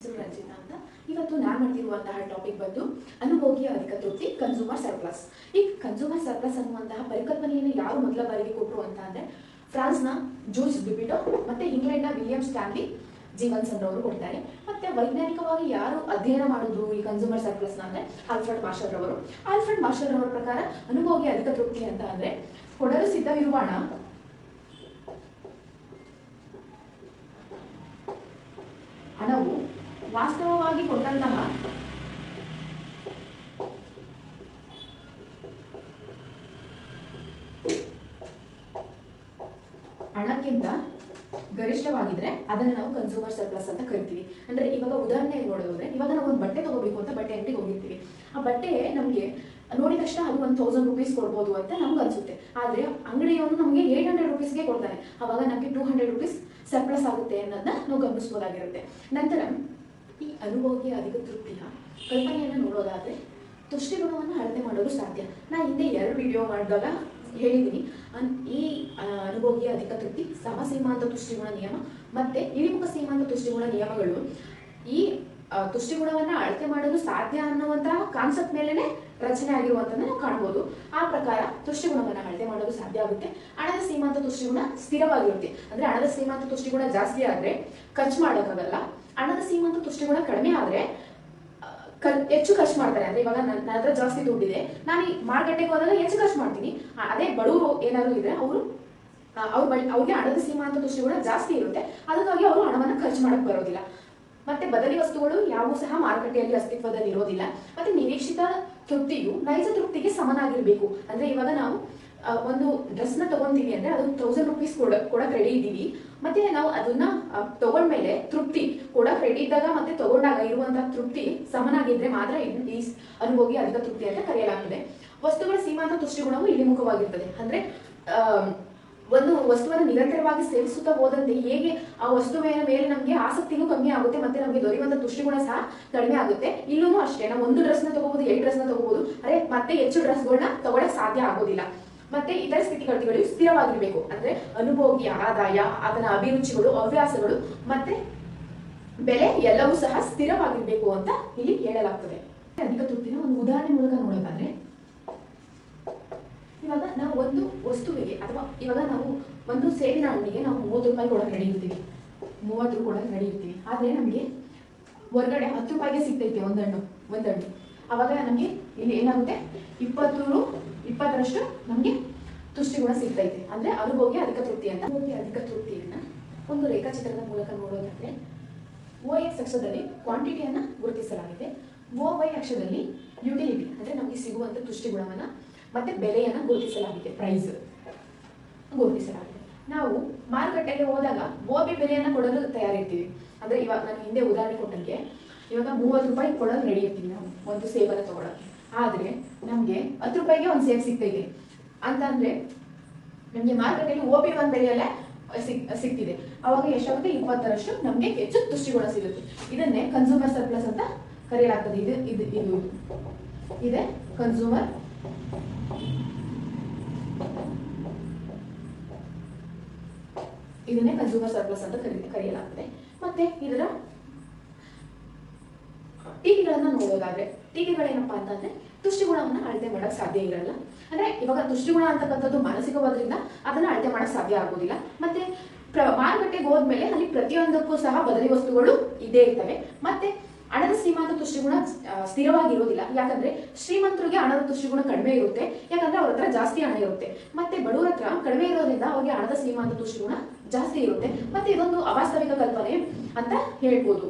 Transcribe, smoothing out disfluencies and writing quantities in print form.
ರಂಜಿತಾ ಅಂತ ಇವತ್ತು ನಾನು ಮಾಡ್ತಿರುವಂತಹ ಟಾಪಿಕ್ ಬಂದು ಅನುಭೋಗಿಯ ಅಧಿಕ ತೃಪ್ತಿ ಕನ್ಸ್ಯೂಮರ್ ಸರ್ಪ್ಲಸ್. ಈ ಕನ್ಸ್ಯೂಮರ್ ಸರ್ಪ್ಲಸ್ ಅನ್ನುವಂತಹ ಪರಿಕಲ್ಪನೆಯನ್ನು ಯಾರು ಮೊದಲ ಬಾರಿಗೆ ಕೊಟ್ಟರು ಅಂತ ಅಂದ್ರೆ ಫ್ರಾನ್ಸ್ನ ಜೂಲ್ಸ್ ಡಿಬಿಟೋ ಮತ್ತೆ ಇಂಗ್ಲೆಂಡ್ನ ವಿಲಿಯಂ ಸ್ಟ್ಯಾನ್ಲಿ ಜೀವನ್ಸನ್ ರವರು ಕೊಡ್ತಾರೆ. ಮತ್ತೆ ವೈಜ್ಞಾನಿಕವಾಗಿ ಯಾರು ಅಧ್ಯಯನ ಮಾಡಿದ್ರು ಈ ಕನ್ಸ್ಯೂಮರ್ ಸರ್ಪ್ಲಸ್ ಅಂದ್ರೆ ಆಲ್ಫ್ರೆಡ್ ಮಾರ್ಷಲ್ ರವರ ಪ್ರಕಾರ ಅನುಭೋಗಿ ಅಧಿಕ ತೃಪ್ತಿ ಅಂತ ಅಂದ್ರೆ ಕೊಡಲು ಸಿದ್ಧವಿರುವ ಹಣವು ವಾಸ್ತವವಾಗಿ ಕೊಟ್ಟಂತಹ ಹಣಕ್ಕಿಂತ ಗರಿಷ್ಠವಾಗಿದ್ರೆ ಅದನ್ನ ನಾವು ಕನ್ಸ್ಯೂಮರ್ ಸರ್ಪ್ಲಸ್ ಅಂತ ಕರಿತೀವಿ. ಅಂದ್ರೆ ಇವಾಗ ಉದಾಹರಣೆ ನೋಡೋದ್ರೆ ಇವಾಗ ನಾವು ಒಂದು ಬಟ್ಟೆ ತಗೋಬೇಕು ಅಂತ ಬಟ್ಟೆ ಅಂಗಡಿಗೆ ಹೋಗಿರ್ತೀವಿ. ಆ ಬಟ್ಟೆ ನಮ್ಗೆ ನೋಡಿದ ತಕ್ಷಣ ಅದು 1000 ರೂಪೀಸ್ ಕೊಡ್ಬೋದು ಅಂತ ನಮ್ಗೆ ಅನ್ಸುತ್ತೆ. ಆದ್ರೆ ಅಂಗಡಿಯವನು ನಮಗೆ 800 ರೂಪೀಸ್ಗೆ ಕೊಡ್ತಾನೆ. ಅವಾಗ ನಮಗೆ 200 ರೂಪೀಸ್ ಸರ್ಪ್ಲಸ್ ಆಗುತ್ತೆ ಅನ್ನೋದನ್ನ ನಾವು ಗಮನಿಸಬಹುದಾಗಿರುತ್ತೆ. ನಂತರ ಈ ಅನುಭೋಗಿಯ ಅಧಿಕ ತೃಪ್ತಿಯ ಕಲ್ಪನೆಯನ್ನು ನೋಡೋದಾದ್ರೆ ತುಷ್ಟಿಗುಣವನ್ನು ಅಳತೆ ಮಾಡೋದು ಸಾಧ್ಯ. ನಾ ಹಿಂದೆ 2 ವಿಡಿಯೋ ಮಾಡಿದಾಗ ಹೇಳಿದ್ದೀನಿ. ಈ ಅನುಭೋಗಿಯ ಅಧಿಕ ತೃಪ್ತಿ ಸಮಸೀಮಾಂತ ತುಷ್ಟಿಗುಣ ನಿಯಮ ಮತ್ತೆ ಇಳಿಮುಖ ಸೀಮಾಂತ ತುಷ್ಟಿಗುಣ ನಿಯಮಗಳು ಈ ತುಷ್ಟಿಗುಣವನ್ನ ಅಳತೆ ಮಾಡಲು ಸಾಧ್ಯ ಅನ್ನುವಂತಹ ಕಾನ್ಸೆಪ್ಟ್ ಮೇಲೆನೆ ರಚನೆ ಆಗಿರುವಂತನ್ನ ನಾವು ಕಾಣಬಹುದು. ಆ ಪ್ರಕಾರ ತುಷ್ಟಿಗುಣವನ್ನ ಅಳತೆ ಮಾಡಲು ಸಾಧ್ಯ ಆಗುತ್ತೆ. ಹಣದ ಸೀಮಾಂತ ತುಷ್ಟಿಗುಣ ಸ್ಥಿರವಾಗಿರುತ್ತೆ. ಅಂದ್ರೆ ಹಣದ ಸೀಮಾಂತ ತುಷ್ಟಿಗುಣ ಜಾಸ್ತಿ ಆದ್ರೆ ಖರ್ಚು ಮಾಡೋಕ್ಕಾಗಲ್ಲ. ಹಣದ ಸೀಮಾಂತ ತುಷ್ಟಿಗುಣ ಕಡಿಮೆ ಆದ್ರೆ ಹೆಚ್ಚು ಖರ್ಚು ಮಾಡ್ತಾರೆ. ಅಂದ್ರೆ ಇವಾಗ ನನ್ನ ಹತ್ರ ಜಾಸ್ತಿ ದುಡ್ಡಿದೆ, ನಾನು ಈ ಮಾರ್ಕೆಟ್ಗೆ ಹೋದಾಗ ಹೆಚ್ಚು ಖರ್ಚು ಮಾಡ್ತೀನಿ. ಅದೇ ಬಡವರು ಏನಾದ್ರು ಇದ್ರೆ ಅವ್ರಿಗೆ ಹಣದ ಸೀಮಾಂತ ತುಷ್ಟಿಗುಣ ಜಾಸ್ತಿ ಇರುತ್ತೆ. ಅದಕ್ಕಾಗಿ ಅವರು ಹಣವನ್ನ ಖರ್ಚು ಮಾಡಕ್ ಬರೋದಿಲ್ಲ. ಮತ್ತೆ ಬದಲಿ ವಸ್ತುಗಳು ಯಾವೂ ಸಹ ಮಾರುಕಟ್ಟೆಯಲ್ಲಿ ಅಸ್ತಿತ್ವದಲ್ಲಿ ಇರೋದಿಲ್ಲ. ಮತ್ತೆ ನಿರೀಕ್ಷಿತ ತೃಪ್ತಿಯು ನೈಜ ತೃಪ್ತಿಗೆ ಸಮನಾಗಿರ್ಬೇಕು. ಅಂದ್ರೆ ಇವಾಗ ನಾವು ಒಂದು ಡ್ರೆಸ್ ನ ತಗೊಂತೀವಿ ಅಂದ್ರೆ ಅದು 1000 ರೂಪೀಸ್ ಕೊಡಕ್ ರೆಡಿ ಇದ್ದೀವಿ. ಮತ್ತೆ ನಾವು ಅದನ್ನ ತಗೊಂಡ್ಮೇಲೆ ತೃಪ್ತಿ ಕೊಡಕ್ ರೆಡಿ ಇದ್ದಾಗ ಮತ್ತೆ ತಗೊಂಡಾಗ ಇರುವಂತಹ ತೃಪ್ತಿ ಸಮನಾಗಿದ್ರೆ ಮಾತ್ರ ಈ ಅನುಭೋಗಿ ಅಧಿಕ ತೃಪ್ತಿ ಅಂತ ಕರೆಯಲಾಗ್ತದೆ. ವಸ್ತುಗಳ ಸೀಮಾಂತ ತುಷ್ಟಿಗುಣವು ಇಳಿಮುಖವಾಗಿರ್ತದೆ. ಅಂದ್ರೆ ಒಂದು ವಸ್ತುವನ್ನು ನಿರಂತರವಾಗಿ ಸೇವಿಸುತ್ತಾ ಹೋದಂತೆ ಹೇಗೆ ಆ ವಸ್ತುವಿನ ಮೇಲೆ ನಮಗೆ ಆಸಕ್ತಿನೂ ಕಮ್ಮಿ ಆಗುತ್ತೆ ಮತ್ತೆ ನಮಗೆ ದೊರೆಯುವಂತ ತುಷ್ಟಿಗುಣ ಸಹ ಕಡಿಮೆ ಆಗುತ್ತೆ. ಇಲ್ಲೂ ಅಷ್ಟೇ ನಾವು ಒಂದು ಡ್ರೆಸ್ ನ ತಗೋಬಹುದು, 2 ಡ್ರೆಸ್ ನ ತಗೋಬಹುದು. ಅದೇ ಮತ್ತೆ ಹೆಚ್ಚು ಡ್ರೆಸ್ಗಳನ್ನ ತಗೊಳಕ್ ಸಾಧ್ಯ ಆಗೋದಿಲ್ಲ. ಮತ್ತೆ ಇತರ ಸ್ಥಿತಿಗತಿಗಳು ಸ್ಥಿರವಾಗಿರ್ಬೇಕು. ಅಂದ್ರೆ ಅನುಭೋಗಿಯ ಆದಾಯ, ಅದರ ಅಭಿರುಚಿಗಳು, ಹವ್ಯಾಸಗಳು ಮತ್ತೆ ಬೆಲೆ ಎಲ್ಲವೂ ಸಹ ಸ್ಥಿರವಾಗಿರ್ಬೇಕು ಅಂತ ಇಲ್ಲಿ ಹೇಳಲಾಗ್ತದೆ. ಅಧಿಕ ತೃಪ್ತಿನ ಒಂದು ಉದಾಹರಣೆ ಮೂಲಕ ನೋಡೋದಾದ್ರೆ ಇವಾಗ ನಾವು ಒಂದು ವಸ್ತುವಿಗೆ ಅಥವಾ ಇವಾಗ ನಾವು ಒಂದು ಸೇಬಿನ ಹಣ್ಣಿಗೆ ನಾವು 30 ರೂಪಾಯಿ ಕೊಡಕ್ಕೆ ರೆಡಿ ಇರ್ತೀವಿ, 30 ಕೊಡಕ್ಕೆ ರೆಡಿ ಇರ್ತೀವಿ. ಆದ್ರೆ ನಮಗೆ ಹೊರಗಡೆ 10 ರೂಪಾಯಿಗೆ ಸಿಗ್ತೈತೆ ಒಂದಣ್ಣು. ಅವಾಗ ನಮಗೆ ಇಲ್ಲಿ ಏನಾಗುತ್ತೆ 20% ನಮಗೆ ತುಷ್ಟಿಗುಣ ಸಿಗ್ತೈತೆ. ಅಂದ್ರೆ ಅನುಭೋಗಿ ಅಧಿಕ ತೃಪ್ತಿ ಅಂತ. ಅಧಿಕ ತೃಪ್ತಿಯನ್ನ ಒಂದು ರೇಖಾಚಿತ್ರದ ಮೂಲಕ ನೋಡೋದಾದ್ರೆ OX ಅಕ್ಷದಲ್ಲಿ ಕ್ವಾಂಟಿಟಿಯನ್ನ ಗುರುತಿಸಲಾಗಿದೆ, OY ಅಕ್ಷದಲ್ಲಿ ಯುಟಿಲಿಟಿ ಅಂದ್ರೆ ನಮಗೆ ಸಿಗುವಂತ ತುಷ್ಟಿಗುಣವನ್ನ ಮತ್ತೆ ಬೆಲೆಯನ್ನ ಗುರುತಿಸಲಾಗಿದೆ, ಪ್ರೈಸ್ ಗುರುತಿಸಲಾಗಿದೆ. ನಾವು ಮಾರುಕಟ್ಟೆಗೆ ಹೋದಾಗ OB ಬೆಲೆಯನ್ನ ಕೊಡಲು ತಯಾರಿರ್ತೀವಿ. ಅಂದ್ರೆ ಇವಾಗ ನಾನು ಹಿಂದೆ ಉದಾಹರಣೆ ಕೊಟ್ಟಂಗೆ ಇವಾಗ 30 ರೂಪಾಯಿ ಕೊಡಲು ರೆಡಿ ಇರ್ತೀವಿ ನಾವು ಒಂದು ಸೇಬನ್ನ ತಗೊಳಕ್ಕೆ. ಆದ್ರೆ ನಮ್ಗೆ 10 ರೂಪಾಯಿಗೆ ಒಂದು ಸೇಬ್ ಸಿಗ್ತೈತೆ ಅಂತ ಅಂದ್ರೆ ನಮ್ಗೆ ಮಾರುಕಟ್ಟೆಯಲ್ಲಿ OB ಒಂದು ಬೆಲೆಯಲ್ಲೇ ಸಿಗ್ತಿದೆ. ಅವಾಗ ಎಷ್ಟಾಗುತ್ತೆ 20% ನಮ್ಗೆ ಹೆಚ್ಚು ತುಷ್ಟಿಗುಣ ಸಿಗುತ್ತೆ. ಇದನ್ನೇ ಕನ್ಸ್ಯೂಮರ್ ಸರ್ಪ್ಲಸ್ ಅಂತ ಕರೆಯಲಾಗ್ತದೆ. ಇದೆ ಕನ್ಸ್ಯೂಮರ್ ಇದನ್ನೇ ಕನ್ಸ್ಯೂಮರ್ ಸರ್ಪ್ಲಸ್ ಅಂತ ಕರೆಯಲಾಗ್ತದೆ. ಮತ್ತೆ ಇದರ ಟೀಕೆಗಳನ್ನ ನೋಡೋದಾದ್ರೆ ಟೀಕೆಗಳೇನಪ್ಪಾ ಅಂತಂದ್ರೆ ತುಷ್ಟಿಗುಣವನ್ನ ಅಳತೆ ಮಾಡಕ್ ಸಾಧ್ಯ ಇರಲ್ಲ. ಅಂದ್ರೆ ಇವಾಗ ತುಷ್ಟಿಗುಣ ಅಂತಕ್ಕಂಥದ್ದು ಮಾನಸಿಕವಾದ್ರಿಂದ ಅದನ್ನ ಅಳತೆ ಮಾಡಕ್ ಸಾಧ್ಯ ಆಗೋದಿಲ್ಲ. ಮತ್ತೆ ಮಾರುಕಟ್ಟೆಗೆ ಹೋದ್ಮೇಲೆ ಅಲ್ಲಿ ಪ್ರತಿಯೊಂದಕ್ಕೂ ಸಹ ಬದಲಿ ವಸ್ತುಗಳು ಇದೇ ಇರ್ತವೆ. ಮತ್ತೆ ಹಣದ ಸೀಮಾಂತ ತುಷ್ಟಿಗುಣ ಸ್ಥಿರವಾಗಿರೋದಿಲ್ಲ. ಯಾಕಂದ್ರೆ ಶ್ರೀಮಂತರಿಗೆ ಹಣದ ತುಷ್ಟಿಗುಣ ಕಡಿಮೆ ಇರುತ್ತೆ, ಯಾಕಂದ್ರೆ ಅವ್ರ ಹತ್ರ ಜಾಸ್ತಿ ಹಣ ಇರುತ್ತೆ. ಮತ್ತೆ ಬಡವರ ಹತ್ರ ಕಡಿಮೆ ಇರೋದ್ರಿಂದ ಅವ್ರಿಗೆ ಹಣದ ಸೀಮಾಂತ ತುಷ್ಟಿಗುಣ ಜಾಸ್ತಿ ಇರುತ್ತೆ. ಮತ್ತೆ ಇದೊಂದು ಅವಾಸ್ತವಿಕ ಕಲ್ಪನೆ ಅಂತ ಹೇಳ್ಬೋದು.